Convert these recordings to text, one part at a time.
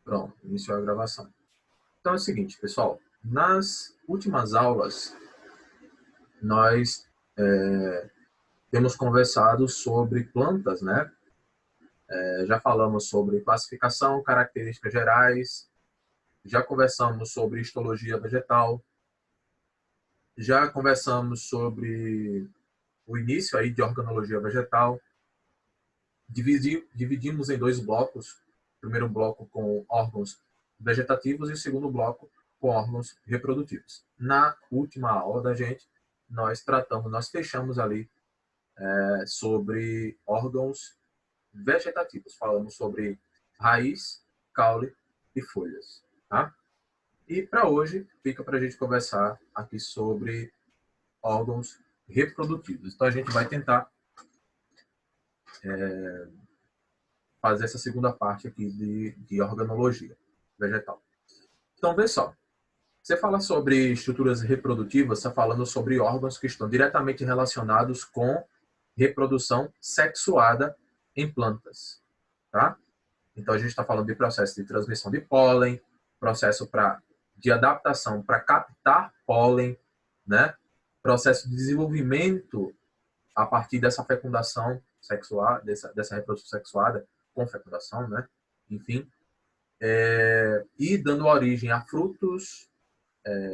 Pronto, iniciou a gravação. Então é o seguinte, pessoal. Nas últimas aulas, nós temos conversado sobre plantas, né? Já falamos sobre classificação, características gerais, já conversamos sobre histologia vegetal, já conversamos sobre o início aí de organologia vegetal. Dividimos em dois blocos. O primeiro bloco com órgãos vegetativos e o segundo bloco com órgãos reprodutivos. Na última aula da gente, nós fechamos ali sobre órgãos vegetativos. Falamos sobre raiz, caule e folhas. Tá? E para hoje, fica para a gente conversar aqui sobre órgãos reprodutivos. Então a gente vai tentar fazer essa segunda parte aqui de organologia vegetal. Então, vê só. Você fala sobre estruturas reprodutivas, está falando sobre órgãos que estão diretamente relacionados com reprodução sexuada em plantas. Tá? Então, a gente está falando de processo de transmissão de pólen, processo de adaptação para captar pólen, né? Processo de desenvolvimento a partir dessa fecundação sexual, dessa reprodução sexuada com fecundação, né? Enfim, e dando origem a frutos,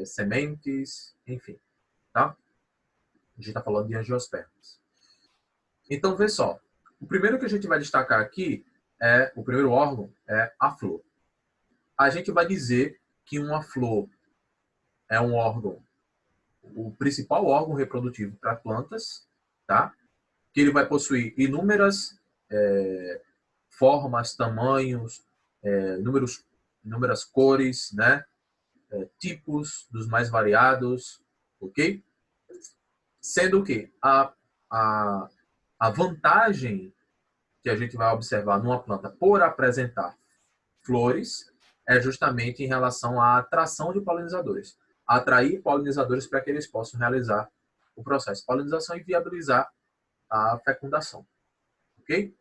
sementes, enfim, tá? A gente está falando de angiospermas. Então, vê só. O primeiro que a gente vai destacar aqui o primeiro órgão é a flor. A gente vai dizer que uma flor é um órgão, o principal órgão reprodutivo para plantas, tá? Que ele vai possuir inúmeras formas, tamanhos, inúmeras cores, né? Tipos dos mais variados, ok? Sendo que a vantagem que a gente vai observar numa planta por apresentar flores é justamente em relação à atração de polinizadores. Atrair polinizadores para que eles possam realizar o processo de polinização e viabilizar a fecundação. Ok?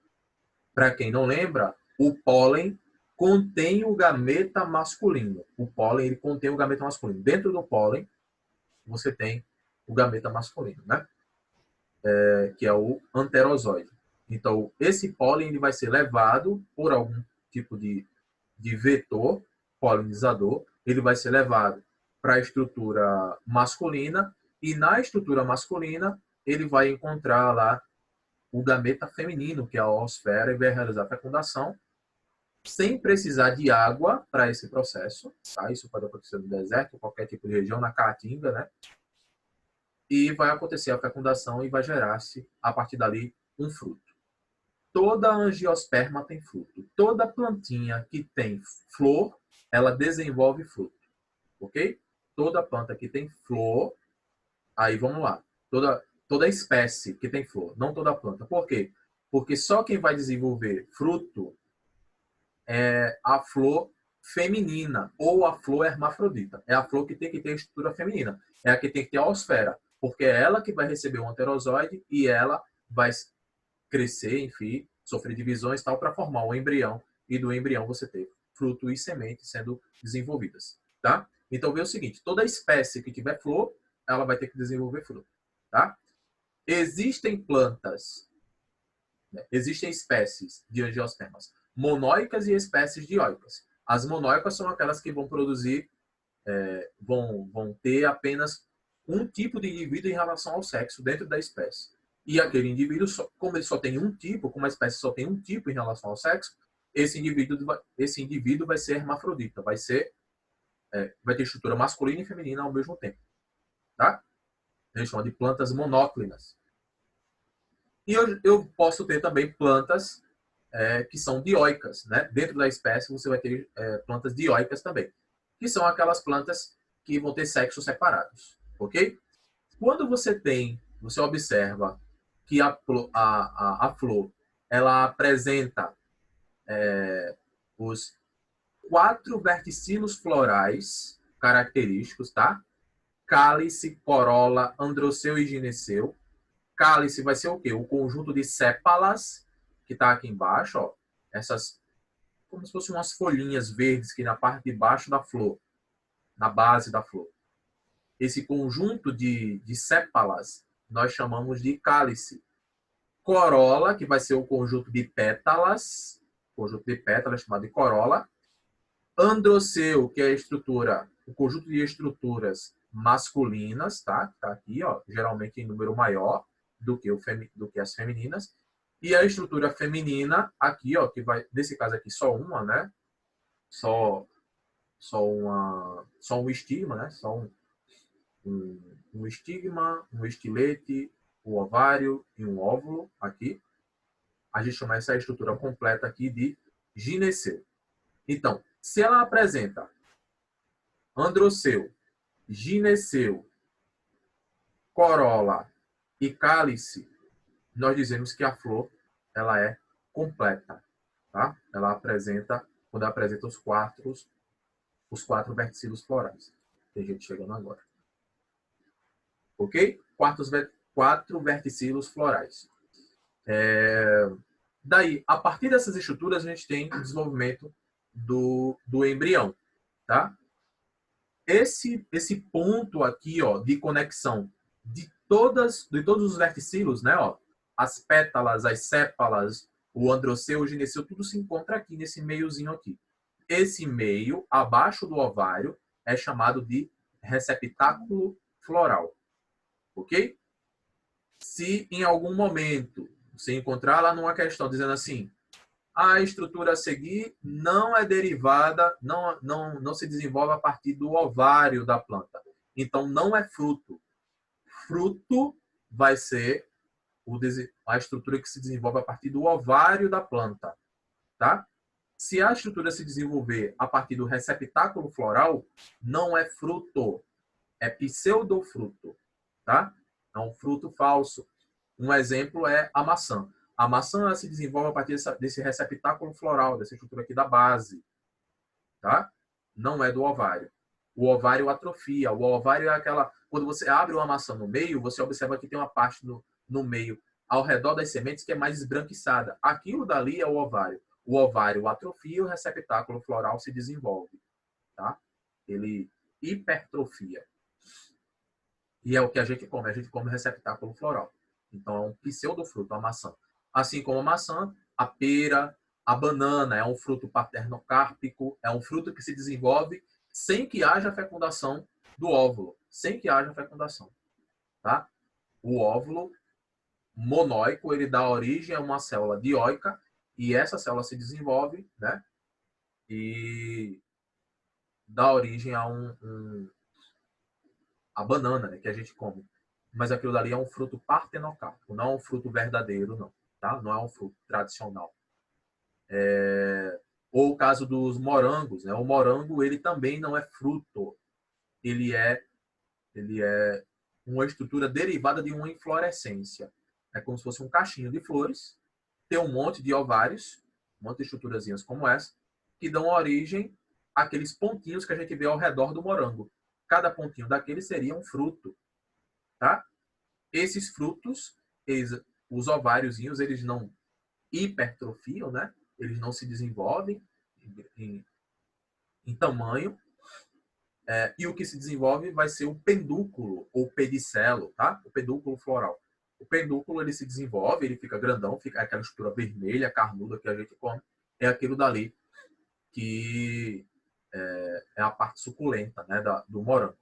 Para quem não lembra, o pólen contém o gameta masculino. O pólen ele contém o gameta masculino. Dentro do pólen, você tem o gameta masculino, né? Que é o anterozoide. Então, esse pólen ele vai ser levado por algum tipo de vetor polinizador, ele vai ser levado para a estrutura masculina e na estrutura masculina ele vai encontrar lá o gameta feminino, que é a oosfera, e vai realizar a fecundação sem precisar de água para esse processo. Tá? Isso pode acontecer no deserto, qualquer tipo de região, na caatinga, né? E vai acontecer a fecundação e vai gerar-se, a partir dali, um fruto. Toda angiosperma tem fruto. Toda plantinha que tem flor, ela desenvolve fruto. Ok? Toda planta que tem flor, aí vamos lá. Toda espécie que tem flor, não toda planta. Por quê? Porque só quem vai desenvolver fruto é a flor feminina ou a flor hermafrodita. É a flor que tem que ter estrutura feminina. É a que tem que ter a osfera, porque é ela que vai receber o anterozoide e ela vai crescer, enfim, sofrer divisões tal para formar um embrião e do embrião você ter fruto e semente sendo desenvolvidas, tá? Então vê o seguinte, toda espécie que tiver flor, ela vai ter que desenvolver fruto, tá? Existem plantas, né? Existem espécies de angiospermas monóicas e espécies dioicas. As monóicas são aquelas que vão produzir, vão ter apenas um tipo de indivíduo em relação ao sexo dentro da espécie. E aquele indivíduo, como ele só tem um tipo, como a espécie só tem um tipo em relação ao sexo, esse indivíduo vai ser hermafrodita, vai ter estrutura masculina e feminina ao mesmo tempo. Tá? A gente chama de plantas monóclinas. E eu posso ter também plantas que são dioicas. Né? Dentro da espécie você vai ter plantas dioicas também, que são aquelas plantas que vão ter sexos separados. Ok? Quando você observa que a flor ela apresenta os 4 verticilos florais característicos, tá? Cálice, corola, androceu e gineceu. Cálice vai ser o quê? O conjunto de sépalas que está aqui embaixo, ó. como se fossem umas folhinhas verdes que na parte de baixo da flor, na base da flor. Esse conjunto de sépalas nós chamamos de cálice. Corola, que vai ser o conjunto de pétalas chamado de corola. Androceu, que é a estrutura, o conjunto de estruturas masculinas, tá? Tá aqui, ó, geralmente em número maior do que as femininas. E a estrutura feminina aqui, ó, que vai, nesse caso aqui só uma, né? Só um estigma, né? Só um estigma, um estilete, um ovário e um óvulo aqui. A gente chama essa estrutura completa aqui de gineceu. Então, se ela apresenta androceu, gineceu, corola e cálice, nós dizemos que a flor ela é completa, tá? Ela apresenta, quando apresenta os quatro verticilos florais. Tem gente chegando agora. Ok? Quatro verticilos florais. Daí, a partir dessas estruturas, a gente tem o desenvolvimento do embrião, tá? Esse ponto aqui, ó, de conexão de todos os verticilos, né, ó, as pétalas, as sépalas, o androceu, o gineceu, tudo se encontra aqui nesse meiozinho aqui. Esse meio, abaixo do ovário, é chamado de receptáculo floral. Ok? Se em algum momento você encontrar lá numa questão dizendo assim, a estrutura a seguir não é derivada, não se desenvolve a partir do ovário da planta. Então, não é fruto. Fruto vai ser a estrutura que se desenvolve a partir do ovário da planta. Tá? Se a estrutura se desenvolver a partir do receptáculo floral, não é fruto, é pseudofruto. Tá? É um fruto falso. Um exemplo é a maçã. A maçã ela se desenvolve a partir desse receptáculo floral, dessa estrutura aqui da base. Tá? Não é do ovário. O ovário atrofia. O ovário é aquela... Quando você abre uma maçã no meio, você observa que tem uma parte no meio, ao redor das sementes, que é mais esbranquiçada. Aquilo dali é o ovário. O ovário atrofia e o receptáculo floral se desenvolve. Tá? Ele hipertrofia. E é o que a gente come. A gente come receptáculo floral. Então, é um pseudofruto, a maçã. Assim como a maçã, a pera, a banana é um fruto paternocárpico, é um fruto que se desenvolve sem que haja fecundação do óvulo. Sem que haja fecundação. Tá? O óvulo monóico, ele dá origem a uma célula dioica e essa célula se desenvolve, né? E dá origem a banana, né, que a gente come. Mas aquilo dali é um fruto partenocárpico, não é um fruto verdadeiro, não. Tá? Não é um fruto tradicional. Ou o caso dos morangos, né? O morango, ele também não é fruto. Ele é uma estrutura derivada de uma inflorescência. É como se fosse um cachinho de flores, tem um monte de ovários, um monte de estruturazinhas como essa, que dão origem àqueles pontinhos que a gente vê ao redor do morango. Cada pontinho daquele seria um fruto. Tá? Esses frutos, os ováriozinhos, eles não hipertrofiam, né? Eles não se desenvolvem em tamanho. E o que se desenvolve vai ser o pedúnculo ou pedicelo, tá? O pedúnculo floral. O pedúnculo ele se desenvolve, ele fica grandão, fica aquela estrutura vermelha, carnuda que a gente come. É aquilo dali que é a parte suculenta, né, do morango.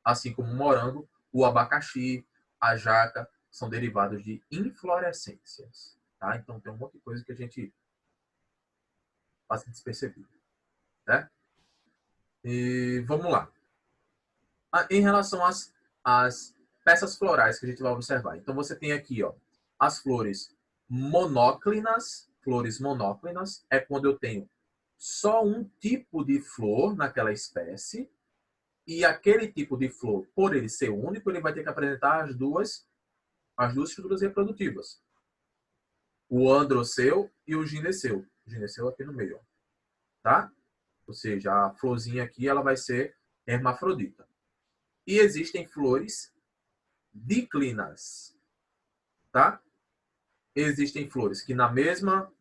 Assim como o morango, o abacaxi, a jaca são derivados de inflorescências. Tá? Então tem um monte de coisa que a gente passa despercebido. Né? E vamos lá. Em relação às peças florais que a gente vai observar. Então você tem aqui, ó, as flores monóclinas. Flores monóclinas é quando eu tenho só um tipo de flor naquela espécie. E aquele tipo de flor, por ele ser único, ele vai ter que apresentar as duas estruturas reprodutivas. O androceu e o gineceu. O gineceu aqui no meio. Tá? Ou seja, a florzinha aqui ela vai ser hermafrodita. E existem flores diclinas. Tá? Existem flores que na mesma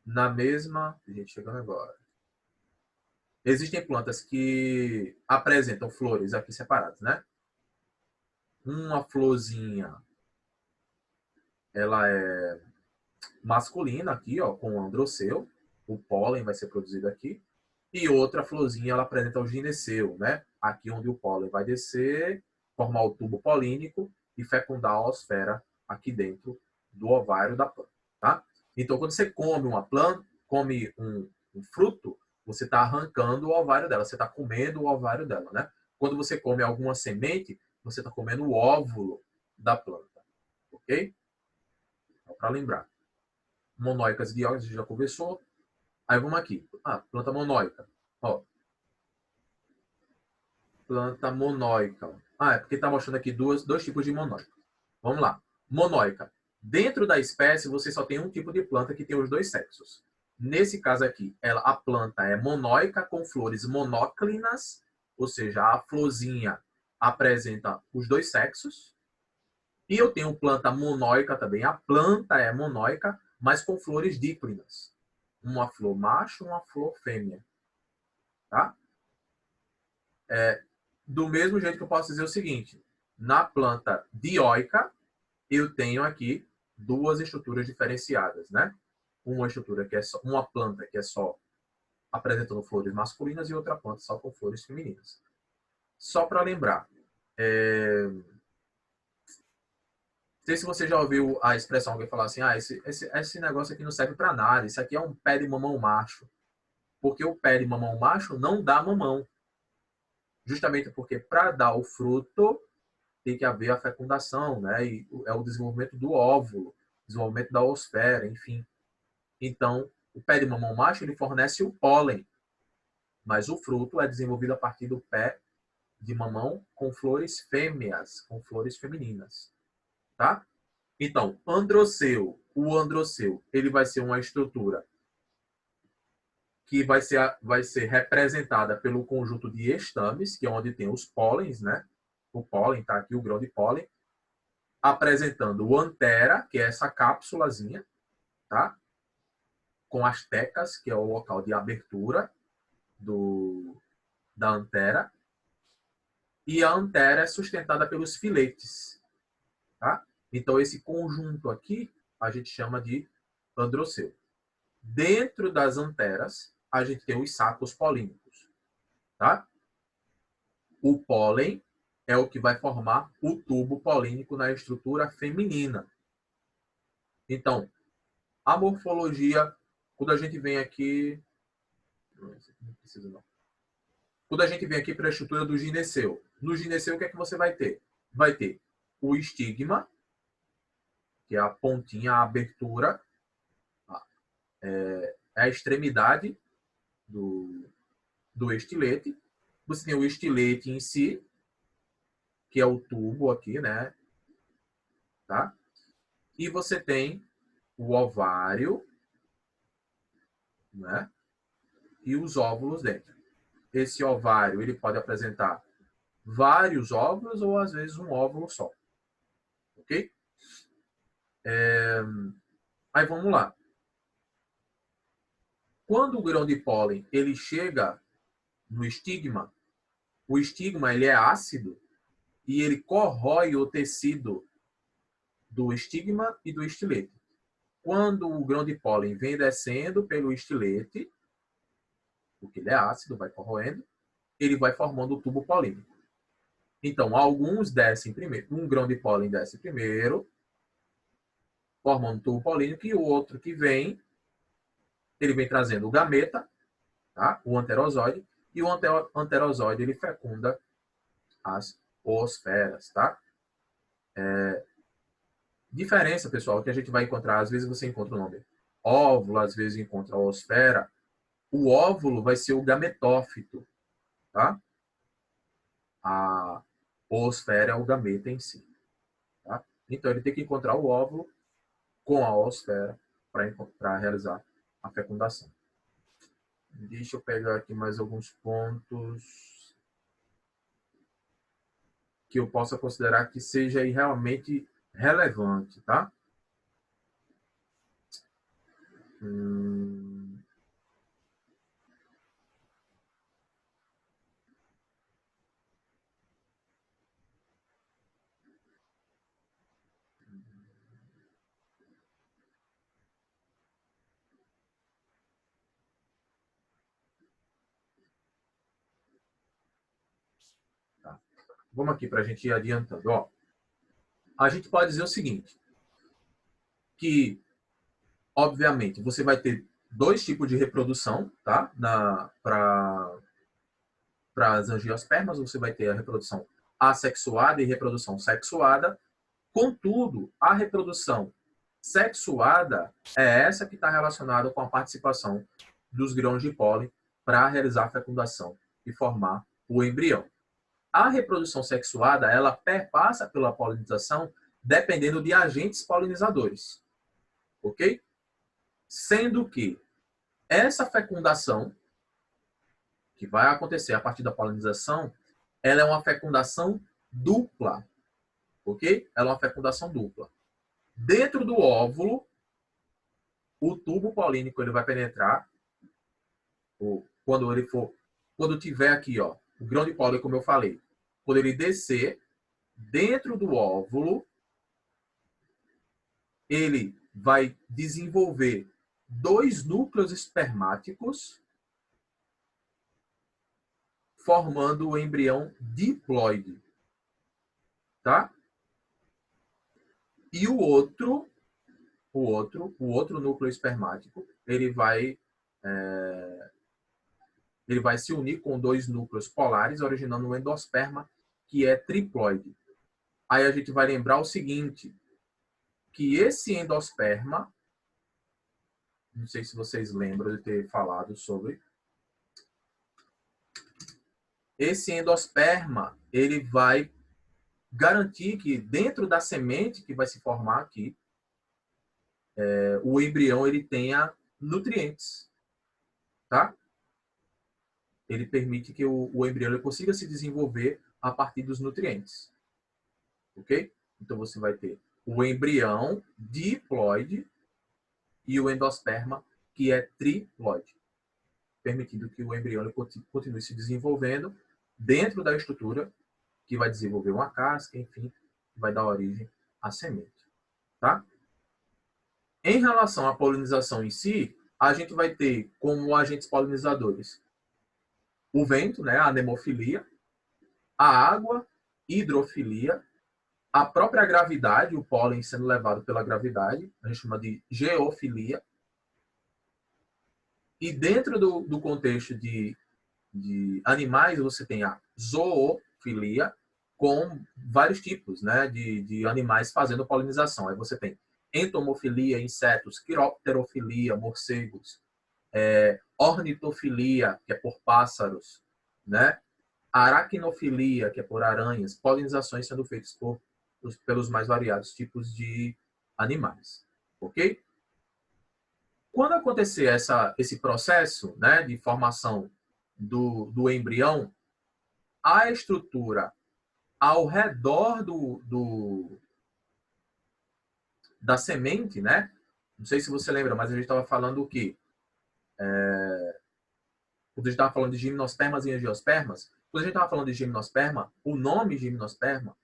na mesma... Gente, chegando agora. Existem plantas que apresentam flores aqui separadas, né? Uma florzinha, ela é masculina aqui, ó, com o androceu. O pólen vai ser produzido aqui. E outra florzinha, ela apresenta o gineceu, né? Aqui onde o pólen vai descer, formar o tubo polínico e fecundar a osfera aqui dentro do ovário da planta, tá? Então, quando você come uma planta, come um fruto, você está arrancando o ovário dela, você está comendo o ovário dela, né? Quando você come alguma semente, você está comendo o óvulo da planta, ok? Só para lembrar. Monóicas e dióicas, a gente já conversou. Aí vamos aqui. Planta monóica. Ó, planta monóica. É porque está mostrando aqui dois tipos de monóica. Vamos lá. Monóica. Dentro da espécie, você só tem um tipo de planta que tem os dois sexos. Nesse caso aqui, a planta é monóica com flores monóclinas, ou seja, a florzinha apresenta os dois sexos. E eu tenho planta monóica também. A planta é monóica, mas com flores díclinas. Uma flor macho, uma flor fêmea. Tá? Do mesmo jeito que eu posso dizer o seguinte, na planta dioica, eu tenho aqui duas estruturas diferenciadas, né? Uma estrutura que é só, uma planta que é só apresentando flores masculinas e outra planta só com flores femininas. Só para lembrar, não sei se você já ouviu a expressão alguém falar assim, esse negócio aqui não serve para nada, isso aqui é um pé de mamão macho. Porque o pé de mamão macho não dá mamão. Justamente porque para dar o fruto tem que haver a fecundação, né? E é o desenvolvimento do óvulo, desenvolvimento da osfera, enfim. Então, o pé de mamão macho ele fornece o pólen, mas o fruto é desenvolvido a partir do pé de mamão com flores fêmeas, com flores femininas, tá? Então, androceu, o androceu, ele vai ser uma estrutura que vai ser representada pelo conjunto de estames, que é onde tem os pólens, né? O pólen está aqui, o grão de pólen, apresentando o antera, que é essa cápsulazinha, tá? Com as tecas, que é o local de abertura da antera. E a antera é sustentada pelos filetes, tá? Então, esse conjunto aqui, a gente chama de androceu. Dentro das anteras, a gente tem os sacos polínicos, tá? O pólen é o que vai formar o tubo polínico na estrutura feminina. Então, a morfologia, quando a gente vem aqui... Não precisa não. Quando a gente vem aqui para a estrutura do gineceu, no gineceu o que é que você vai ter? Vai ter o estigma, que é a pontinha, a abertura, é a extremidade do estilete. Você tem o estilete em si, que é o tubo aqui, né? Tá? E você tem o ovário, né? E os óvulos dentro. Esse ovário ele pode apresentar vários óvulos ou às vezes um óvulo só. Ok? Aí vamos lá. Quando o grão de pólen ele chega no estigma, o estigma ele é ácido e ele corrói o tecido do estigma e do estilete. Quando o grão de pólen vem descendo pelo estilete, porque ele é ácido, vai corroendo, ele vai formando o tubo polínico. Então, alguns descem primeiro. Um grão de pólen desce primeiro, formando o tubo polínico, e o outro que vem, ele vem trazendo o gameta, tá? O anterozoide, e o anterozoide ele fecunda as oosferas, tá? Diferença, pessoal, que a gente vai encontrar, às vezes você encontra o nome óvulo, às vezes encontra a oosfera. O óvulo vai ser o gametófito, tá? A oosfera é o gameta em si, tá? Então ele tem que encontrar o óvulo com a oosfera para realizar a fecundação. Deixa eu pegar aqui mais alguns pontos que eu possa considerar que seja realmente relevante, tá? Hum, tá. Vamos aqui para a gente ir adiantando. Ó, a gente pode dizer o seguinte, que, obviamente, você vai ter dois tipos de reprodução, tá? Para as angiospermas, você vai ter a reprodução assexuada e reprodução sexuada. Contudo, a reprodução sexuada é essa que está relacionada com a participação dos grãos de pólen para realizar a fecundação e formar o embrião. A reprodução sexuada, ela perpassa pela polinização dependendo de agentes polinizadores, ok? Sendo que essa fecundação, que vai acontecer a partir da polinização, ela é uma fecundação dupla, ok? Ela é uma fecundação dupla. Dentro do óvulo, o tubo polínico ele vai penetrar, quando tiver aqui, ó, o grão de pólen, como eu falei, quando ele descer dentro do óvulo, ele vai desenvolver dois núcleos espermáticos, formando o embrião diploide, tá? E o outro núcleo espermático, ele vai se unir com dois núcleos polares, originando um endosperma, que é triploide. Aí a gente vai lembrar o seguinte, que esse endosperma, não sei se vocês lembram de ter falado sobre, esse endosperma, ele vai garantir que dentro da semente que vai se formar aqui, o embrião ele tenha nutrientes, tá? Ele permite que o embrião ele consiga se desenvolver a partir dos nutrientes, ok? Então você vai ter o embrião diploide e o endosperma que é triploide, permitindo que o embrião ele continue se desenvolvendo dentro da estrutura que vai desenvolver uma casca, enfim, vai dar origem à semente, tá? Em relação à polinização em si, a gente vai ter como agentes polinizadores o vento, né, a anemofilia, a água, hidrofilia, a própria gravidade, o pólen sendo levado pela gravidade, a gente chama de geofilia. E dentro do contexto de animais, você tem a zoofilia, com vários tipos, né, de animais fazendo polinização. Aí você tem entomofilia, insetos, quiropterofilia, morcegos, ornitofilia, que é por pássaros, né? Aracnofilia, que é por aranhas, polinizações sendo feitas pelos mais variados tipos de animais, ok? Quando acontecer esse processo, né, de formação do embrião, a estrutura ao redor da semente, né? Não sei se você lembra, mas a gente estava falando o quê? Quando a gente estava falando de gimnospermas e angiospermas, quando a gente estava falando de gimnosperma, o nome gimnosperma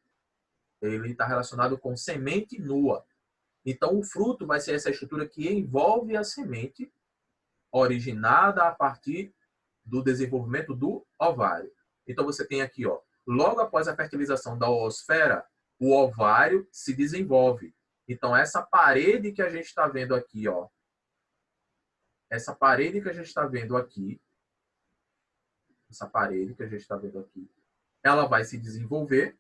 ele está relacionado com semente nua. Então, o fruto vai ser essa estrutura que envolve a semente, originada a partir do desenvolvimento do ovário. Então, você tem aqui, ó, logo após a fertilização da oosfera, o ovário se desenvolve. Então, essa parede que a gente está vendo aqui, ó, essa parede que a gente está vendo aqui, ela vai se desenvolver,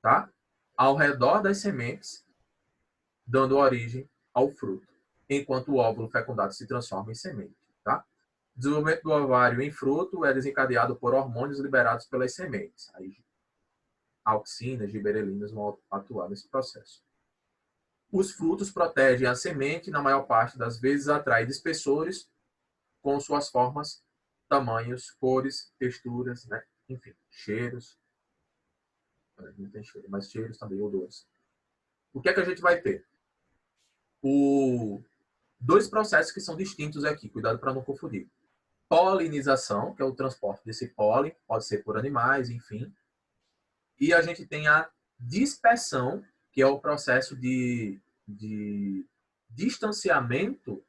tá? Ao redor das sementes, dando origem ao fruto, enquanto o óvulo fecundado se transforma em semente, tá? O desenvolvimento do ovário em fruto é desencadeado por hormônios liberados pelas sementes. Aí, auxinas, giberelinas vão atuar nesse processo. Os frutos protegem a semente, na maior parte das vezes atraem espessores com suas formas, tamanhos, cores, texturas, né? Enfim, cheiros. Não tem cheiro, mas cheiros também, odores. O que é que a gente vai ter? dois processos que são distintos aqui, cuidado para não confundir. Polinização, que é o transporte desse pólen, pode ser por animais, enfim. E a gente tem a dispersão, que é o processo de distanciamento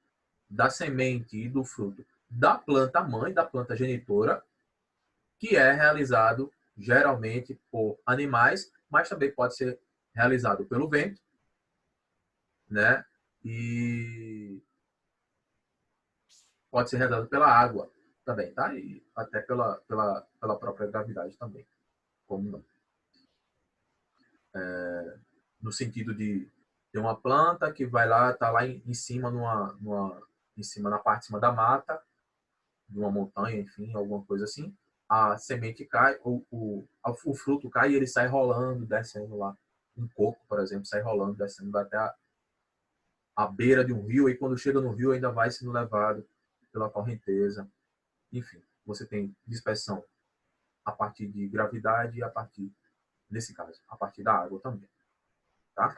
da semente e do fruto da planta mãe, da planta genitora, que é realizado geralmente por animais, mas também pode ser realizado pelo vento, né? E pode ser realizado pela água também, tá? E até pela própria gravidade também, como não. No sentido de ter uma planta que vai lá, tá lá em cima, em cima, na parte de cima da mata, de uma montanha, enfim, alguma coisa assim, a semente cai, o fruto cai e ele sai rolando, descendo lá. Um coco, por exemplo, sai rolando, descendo até a beira de um rio, e quando chega no rio ainda vai sendo levado pela correnteza. Enfim, você tem dispersão a partir de gravidade e a partir, nesse caso, a partir da água também. Tá?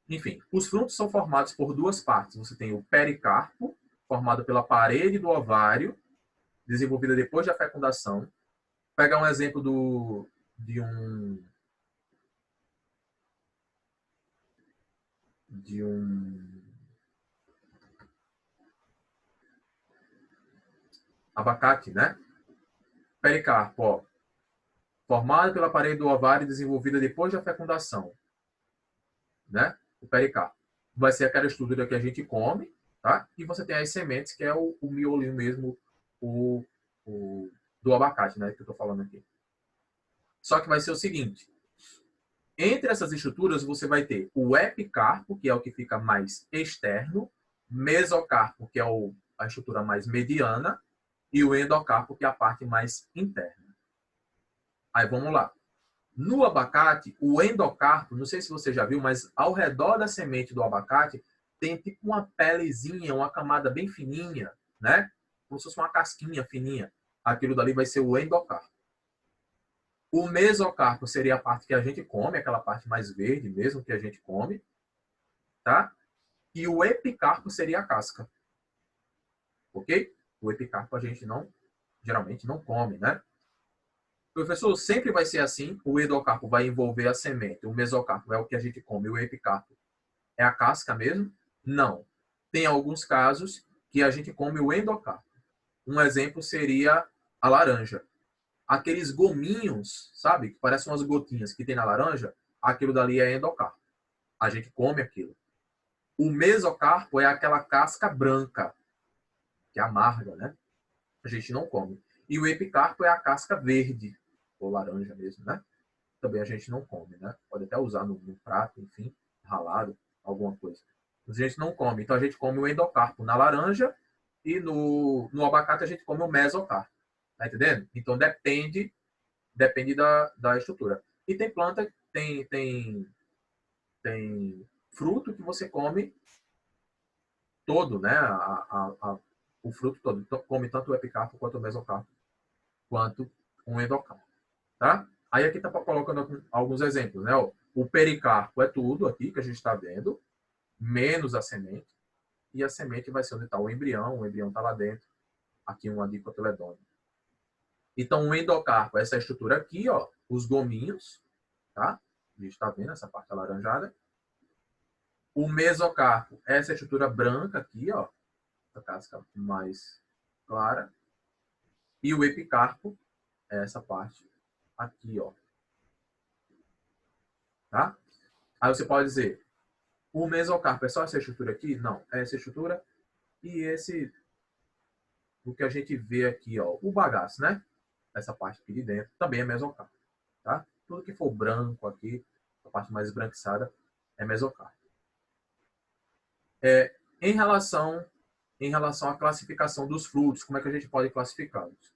Enfim, os frutos são formados por duas partes. Você tem o pericarpo, formado pela parede do ovário, desenvolvida depois da fecundação. Vou pegar um exemplo de um abacate, né? Pericarpo, ó, formado pela parede do ovário, desenvolvida depois da fecundação, né? O pericarpo vai ser aquela estrutura que a gente come, tá? E você tem as sementes, que é o miolinho mesmo, o do abacate, né? Que eu tô falando aqui. Só que vai ser o seguinte: entre essas estruturas, você vai ter o epicarpo, que é o que fica mais externo, mesocarpo, que é a estrutura mais mediana, e o endocarpo, que é a parte mais interna. Aí vamos lá. No abacate, o endocarpo, não sei se você já viu, mas ao redor da semente do abacate tem tipo uma pelezinha, uma camada bem fininha, né? Como se fosse uma casquinha fininha. Aquilo dali vai ser o endocarpo. O mesocarpo seria a parte que a gente come, aquela parte mais verde mesmo que a gente come, tá? E o epicarpo seria a casca. Ok? O epicarpo a gente geralmente não come, né? Professor, sempre vai ser assim, o endocarpo vai envolver a semente, o mesocarpo é o que a gente come, o epicarpo é a casca mesmo? Não. Tem alguns casos que a gente come o endocarpo. Um exemplo seria a laranja. Aqueles gominhos, sabe? Que parecem umas gotinhas que tem na laranja, aquilo dali é endocarpo. A gente come aquilo. O mesocarpo é aquela casca branca, que é amarga, né? A gente não come. E o epicarpo é a casca verde, ou laranja mesmo, né? Também a gente não come, né? Pode até usar no prato, enfim, ralado, alguma coisa. Mas a gente não come. Então a gente come o endocarpo na laranja e no abacate a gente come o mesocarpo. Tá entendendo? Então depende da estrutura. E tem planta, tem fruto que você come todo, né? O fruto todo. Então, come tanto o epicarpo quanto o mesocarpo, quanto o endocarpo. Tá? Aí aqui está colocando alguns exemplos, né? O pericarpo é tudo aqui que a gente está vendo, menos a semente. E a semente vai ser onde está o embrião está lá dentro. Aqui uma dicotiledônio. Então o endocarpo é essa estrutura aqui, ó, os gominhos, tá? A gente está vendo essa parte alaranjada. O mesocarpo é essa estrutura branca aqui, ó, a casca mais clara. E o epicarpo é essa parte aqui, ó. Tá? Aí você pode dizer, o mesocarpo é só essa estrutura aqui? Não, é essa estrutura e o que a gente vê aqui, ó, o bagaço, né? Essa parte aqui de dentro também é mesocarpo, tá? Tudo que for branco aqui, a parte mais esbranquiçada, é mesocarpo. Em relação à classificação dos frutos, como é que a gente pode classificá-los?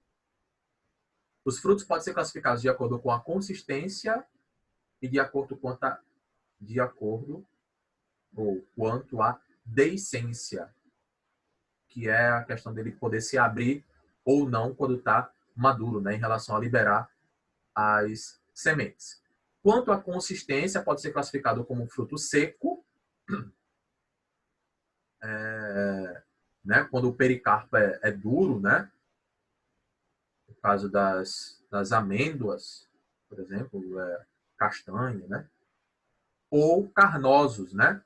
Os frutos podem ser classificados de acordo com a consistência e de acordo quanto à deiscência, que é a questão dele poder se abrir ou não quando está maduro, né, em relação a liberar as sementes. Quanto à consistência, pode ser classificado como fruto seco, né, quando o pericarpo é duro, né, no caso das amêndoas, por exemplo, castanha, né, ou carnosos, né,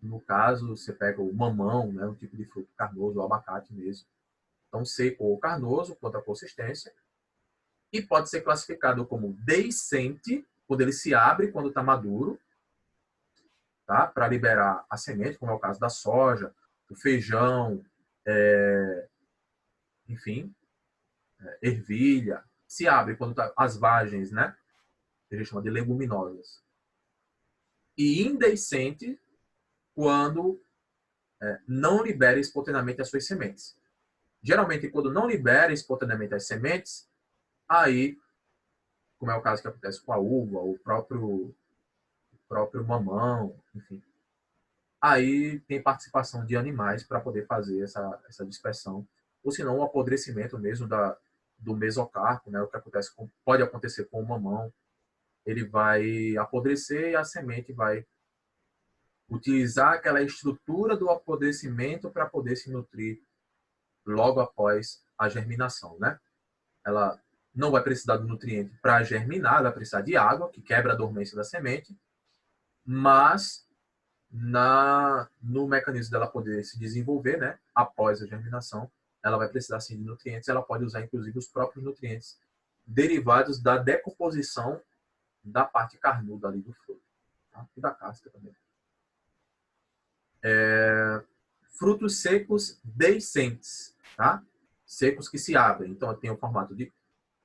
no caso você pega o mamão, né, um tipo de fruto carnoso, o abacate mesmo, então seco ou carnoso, quanto à consistência, e pode ser classificado como deiscente, quando ele se abre, quando está maduro, tá? Para liberar a semente, como é o caso da soja, do feijão, enfim, ervilha. Se abre quando tá as vagens, né? Que a gente chama de leguminosas. E indeiscente quando não libera espontaneamente as suas sementes. Geralmente, quando não libera espontaneamente as sementes, aí, como é o caso que acontece com a uva, o próprio mamão, enfim, aí tem participação de animais para poder fazer essa dispersão, ou senão o apodrecimento mesmo do mesocarpo, né? O que pode acontecer com o mamão, ele vai apodrecer e a semente vai utilizar aquela estrutura do apodrecimento para poder se nutrir logo após a germinação, né? Ela não vai precisar do nutriente para germinar, ela vai precisar de água, que quebra a dormência da semente, mas no mecanismo dela poder se desenvolver, né, após a germinação, ela vai precisar sim de nutrientes, ela pode usar inclusive os próprios nutrientes derivados da decomposição da parte carnuda ali do fruto, tá? E da casca também. Frutos secos deiscentes, tá? Secos que se abrem, então tem o formato de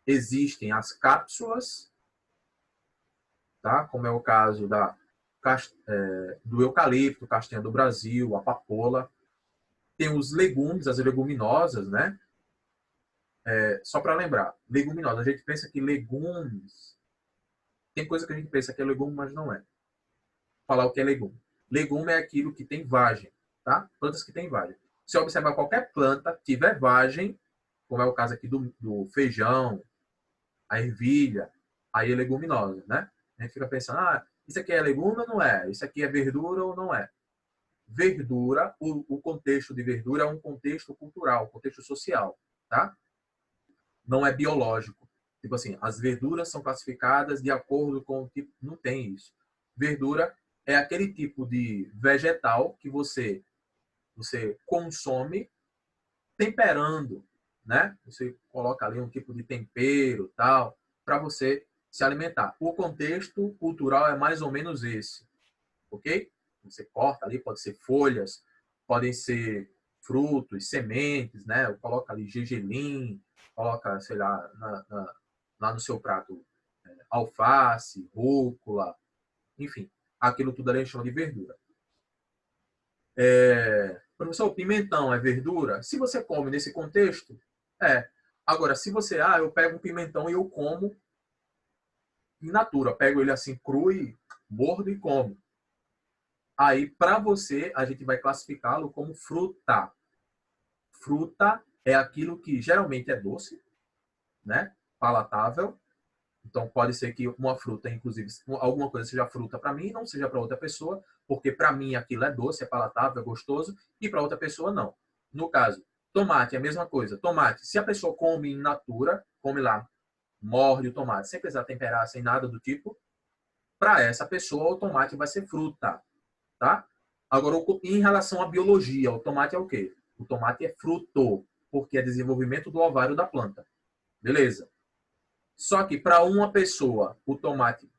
existem as cápsulas, tá? Como é o caso do eucalipto, castanha do Brasil, a papoula. Tem os legumes, as leguminosas, né? Só para lembrar, leguminosas, a gente pensa que legumes... Tem coisa que a gente pensa que é legume, mas não é. Vou falar o que é legume. Legume é aquilo que tem vagem, tá? Plantas que têm vagem. Se observar qualquer planta tiver vagem, como é o caso aqui do feijão, a ervilha, aí é leguminosa, né? A gente fica pensando, isso aqui é legume ou não é? Isso aqui é verdura ou não é? Verdura, o contexto de verdura é um contexto cultural, contexto social, tá? Não é biológico. Tipo assim, as verduras são classificadas de acordo com o tipo. Não tem isso. Verdura é aquele tipo de vegetal que você consome temperando, né? Você coloca ali um tipo de tempero, tal, para você se alimentar. O contexto cultural é mais ou menos esse, ok? Você corta ali, pode ser folhas, podem ser frutos, sementes, né? Coloca ali gergelim, coloca, sei lá, lá no seu prato alface, rúcula, enfim, aquilo tudo ali a gente chama de verdura. Professor, pimentão é verdura? Se você come nesse contexto, é. Agora, se você, eu pego um pimentão e eu como in natura, pego ele assim cru e mordo e como. Aí, para você, a gente vai classificá-lo como fruta. Fruta é aquilo que geralmente é doce, né? Palatável. Então, pode ser que uma fruta, inclusive, alguma coisa seja fruta para mim e não seja para outra pessoa, porque para mim aquilo é doce, é palatável, é gostoso, e para outra pessoa não. No caso, tomate é a mesma coisa. Tomate, se a pessoa come in natura, come lá, morde o tomate, sem precisar temperar, sem nada do tipo, para essa pessoa o tomate vai ser fruta, tá? Agora, em relação à biologia, o tomate é o quê? O tomate é fruto, porque é desenvolvimento do ovário da planta. Beleza. Só que para uma pessoa, o tomate,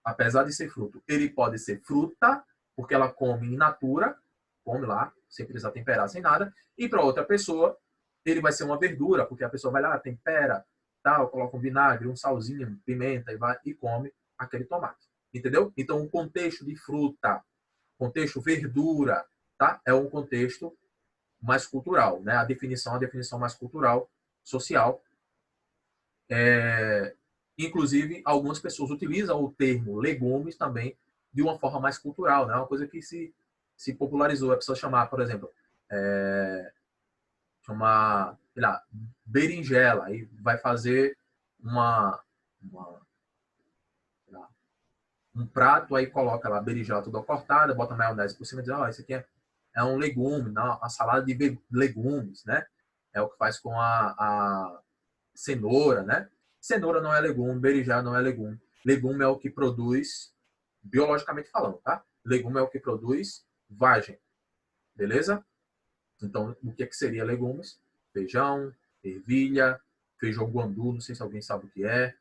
apesar de ser fruto, ele pode ser fruta, porque ela come in natura, come lá, sem precisar temperar, sem nada. E para outra pessoa, ele vai ser uma verdura, porque a pessoa vai lá, tempera, tal, coloca um vinagre, um salzinho, pimenta e come aquele tomate. Entendeu? Então, o contexto de fruta, contexto verdura, tá? É um contexto mais cultural, né? A definição mais cultural, social. Inclusive, algumas pessoas utilizam o termo legumes também de uma forma mais cultural, né? Uma coisa que se popularizou. A pessoa chamar, por exemplo, chamar, sei lá, berinjela, aí vai fazer uma um prato, aí coloca lá a berinjela toda cortada, bota maionese por cima e diz, isso aqui é é um legume, a salada de legumes, né? É o que faz com a cenoura, né? Cenoura não é legume, berinjela não é legume. Legume é o que produz, biologicamente falando, tá? Legume é o que produz vagem, beleza? Então, o que seria legumes? Feijão, ervilha, feijão guandu, não sei se alguém sabe o que é.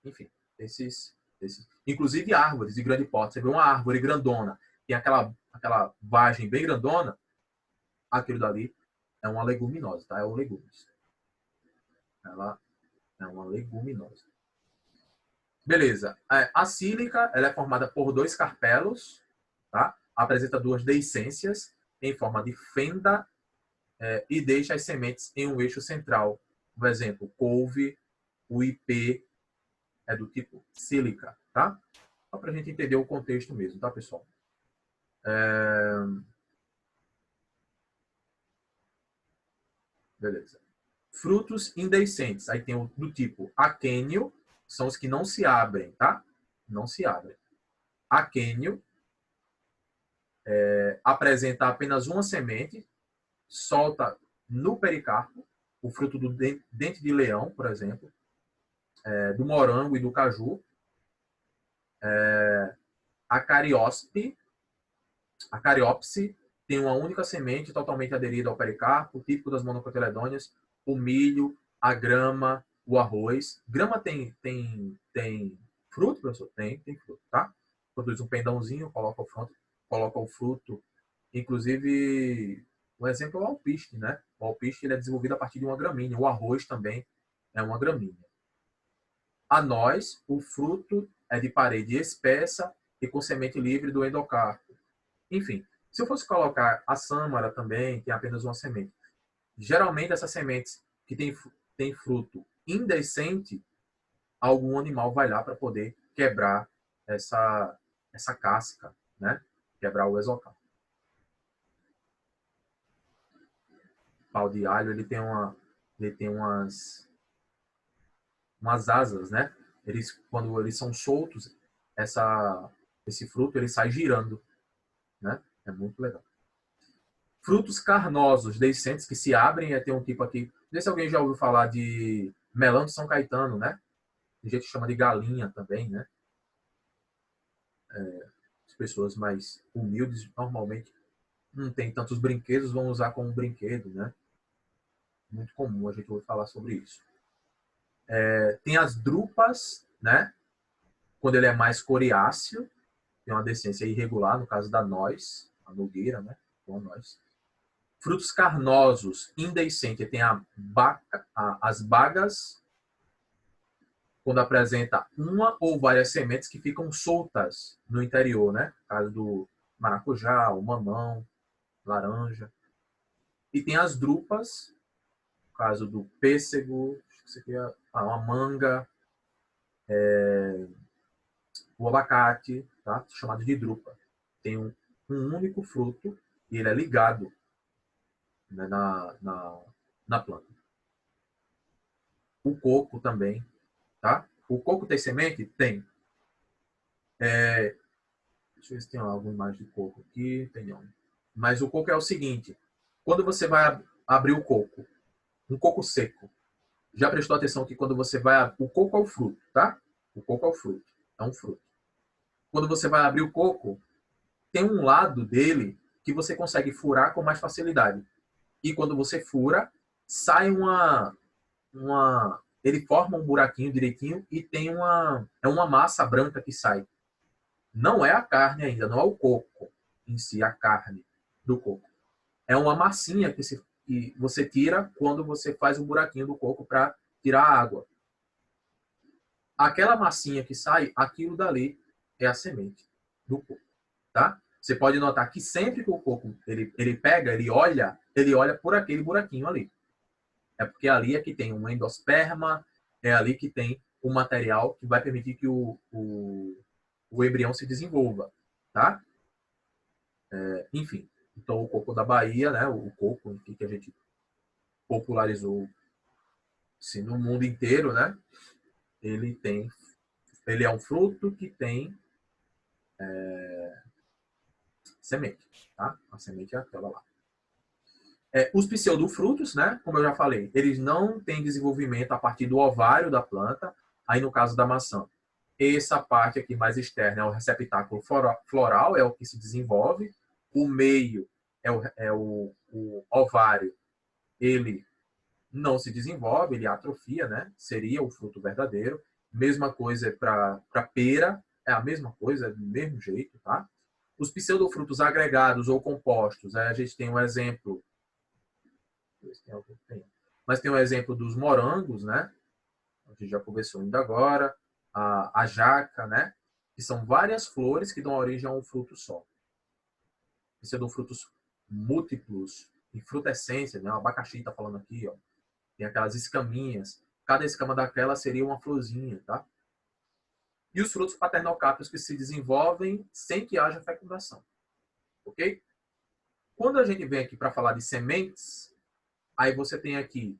Enfim, esses. Inclusive árvores de grande porte. Você vê uma árvore grandona, tem aquela vagem bem grandona, aquilo dali é uma leguminosa, tá? É um legumes. Ela é uma leguminosa. Beleza. A sílica, ela é formada por dois carpelos, tá? Apresenta duas deiscências em forma de fenda e deixa as sementes em um eixo central. Por exemplo, couve, o ipê é do tipo sílica, tá? Só para a gente entender o contexto mesmo, tá, pessoal? Beleza. Frutos indeiscentes. Aí tem o do tipo aquênio, são os que não se abrem, tá? Não se abrem. Aquênio apresenta apenas uma semente, solta no pericarpo, o fruto do dente de leão, por exemplo, do morango e do caju. A cariópse tem uma única semente totalmente aderida ao pericarpo, típico das monocotiledôneas, o milho, a grama, o arroz. Grama tem fruto, professor? Tem fruto, tá? Produz um pendãozinho, coloca o fruto. Inclusive, um exemplo é o alpiste, né? O alpiste ele é desenvolvido a partir de uma gramínea. O arroz também é uma gramínea. A noz, o fruto é de parede espessa e com semente livre do endocarpo. Enfim, se eu fosse colocar a sâmara também, tem apenas uma semente. Geralmente essas sementes que tem fruto indecente, algum animal vai lá para poder quebrar essa casca, né? Quebrar o exocarpo. O pau de alho ele tem umas asas, né? Quando eles são soltos, esse fruto ele sai girando, né? É muito legal. Frutos carnosos, deiscentes, que se abrem, tem um tipo aqui. Não sei se alguém já ouviu falar de melão de São Caetano, né? A gente chama de galinha também, né? As pessoas mais humildes, normalmente, não tem tantos brinquedos, vão usar como brinquedo, né? Muito comum a gente ouvir falar sobre isso. Tem as drupas, né? Quando ele é mais coriáceo, tem uma decência irregular, no caso da noz, a nogueira, né? Com noz. Frutos carnosos, indeiscente, tem as bagas, quando apresenta uma ou várias sementes que ficam soltas no interior, né? No caso do maracujá, o mamão, laranja. E tem as drupas, no caso do pêssego, isso aqui é uma manga, o abacate, tá? Chamado de drupa. Tem um único fruto e ele é ligado, né, na planta. O coco também, tá? O coco tem semente? Tem. Deixa eu ver se tem alguma imagem de coco aqui. Tem não. Mas o coco é o seguinte: quando você vai abrir o coco, um coco seco, já prestou atenção que quando você vai. O coco é o fruto, tá? O coco é o fruto. É um fruto. Quando você vai abrir o coco, tem um lado dele que você consegue furar com mais facilidade. E quando você fura, sai ele forma um buraquinho direitinho e tem uma massa branca que sai. Não é a carne ainda, não é o coco em si, a carne do coco. É uma massinha que você tira quando você faz o buraquinho do coco para tirar a água. Aquela massinha que sai, aquilo dali é a semente do coco, tá? Você pode notar que sempre que o coco ele pega, ele olha por aquele buraquinho ali. É porque ali é que tem um endosperma, é ali que tem o material que vai permitir que o embrião se desenvolva, tá? Enfim, então o coco da Bahia, né? O coco que a gente popularizou assim, no mundo inteiro, né? Ele é um fruto que tem semente, tá? A semente é aquela lá. Os pseudofrutos, né? Como eu já falei, eles não têm desenvolvimento a partir do ovário da planta. Aí, no caso da maçã, essa parte aqui mais externa é o receptáculo floral, é o que se desenvolve. O meio o ovário, ele não se desenvolve, ele atrofia, né? Seria o fruto verdadeiro. Mesma coisa para pera, é a mesma coisa, do mesmo jeito, tá? Os pseudofrutos agregados ou compostos, a gente tem um exemplo, mas tem um exemplo dos morangos, né? A gente já conversou ainda agora, a jaca, né? Que são várias flores que dão origem a um fruto só. Pseudofrutos múltiplos, em frutescência, né? O abacaxi está falando aqui, ó. Tem aquelas escaminhas. Cada escama daquela seria uma florzinha, tá? E os frutos paternocápticos que se desenvolvem sem que haja fecundação. Ok? Quando a gente vem aqui para falar de sementes, aí você tem aqui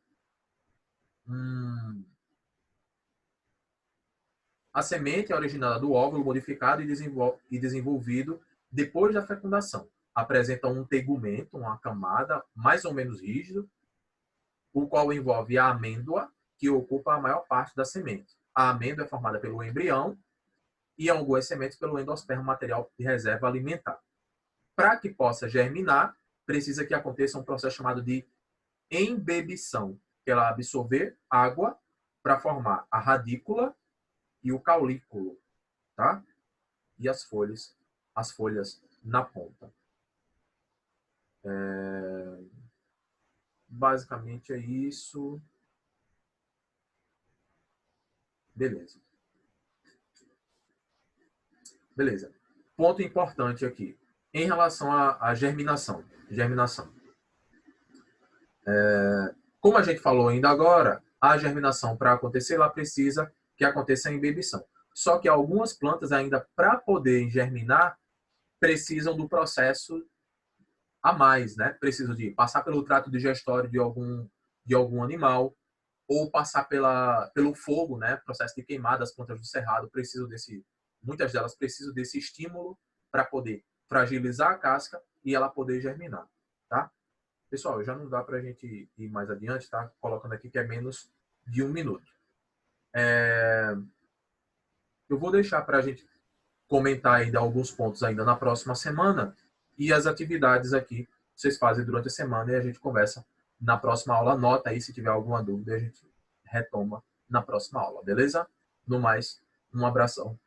a semente é originada do óvulo modificado e desenvolvido depois da fecundação. Apresenta um tegumento, uma camada mais ou menos rígido, o qual envolve a amêndoa, que ocupa a maior parte da semente. A amêndoa é formada pelo embrião e algumas sementes pelo endosperma, material de reserva alimentar. Para que possa germinar, precisa que aconteça um processo chamado de embebição, que ela absorver água para formar a radícula e o caulículo, tá? E as folhas na ponta. Basicamente é isso. Beleza. Beleza. Ponto importante aqui. Em relação à germinação. Como a gente falou ainda agora, a germinação, para acontecer, ela precisa que aconteça a embebição. Só que algumas plantas, ainda para poder germinar, precisam do processo a mais, né? Precisam de passar pelo trato digestório de algum animal, ou passar pelo fogo, né? Processo de queimar das plantas do cerrado, muitas delas precisam desse estímulo para poder fragilizar a casca e ela poder germinar, tá? Pessoal, já não dá para a gente ir mais adiante, tá? Colocando aqui que é menos de 1 minuto. Eu vou deixar para a gente comentar ainda alguns pontos ainda na próxima semana e as atividades aqui vocês fazem durante a semana e a gente conversa na próxima aula. Anota aí se tiver alguma dúvida, a gente retoma na próxima aula, beleza? No mais, um abração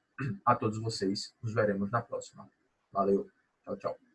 a todos vocês. Nos veremos na próxima. Valeu. Tchau, tchau.